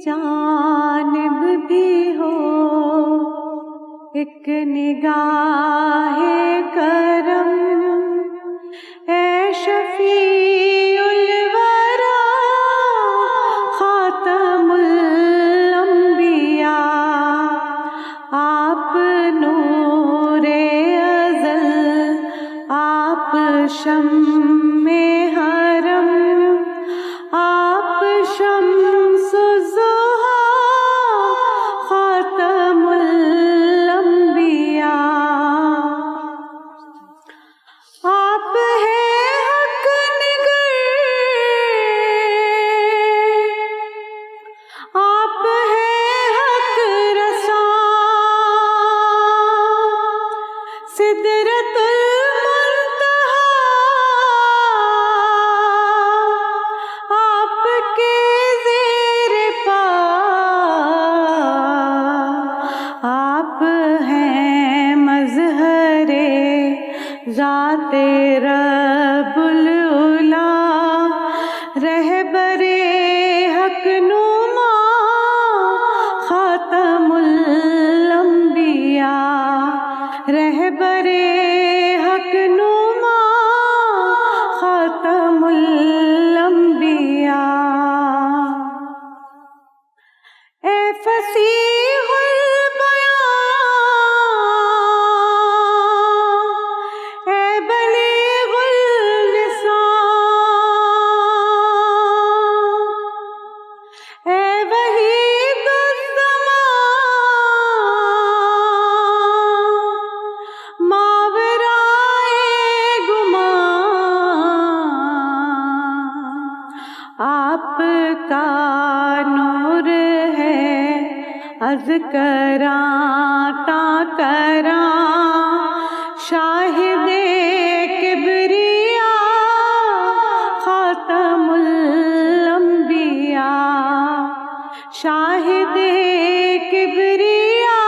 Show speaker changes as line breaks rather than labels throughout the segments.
جانب بھی ہو ایک نگاہ کرم، اے شفیع الورا خاتم الانبیاء، آپ نور ازل، آپ شمع حرم، آپ شمس الضحیٰ خاتم الانبیاء، آپ ہیں حق نگر، آپ ہیں حق رساں، سدرۃ المنتہیٰ آپ کے زیر پا، آپ ہیں مظہر ذات رب العلا، رہبر حق نما خاتم الانبیاء، رہبر حق نما خاتم الانبیاء، اے فصیح البیاں، اے بلیغ اللسان، اے وحید الزمان، ماورائے گمان، آپ کا نور ہے از کراں تا کراں، شاہد کبریاء خاتم الانبیاء، شاہد کبریاء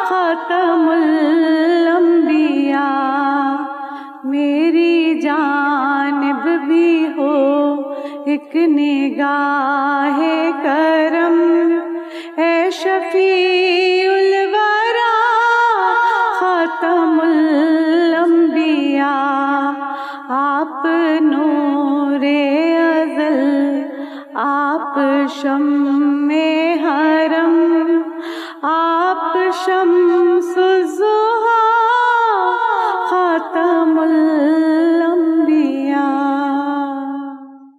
خاتم الانبیاء، میری جانب بھی ہو ایک نگاہ کرم، اے شفیع الورا خاتم الانبیاء، آپ نور ازل، آپ شمع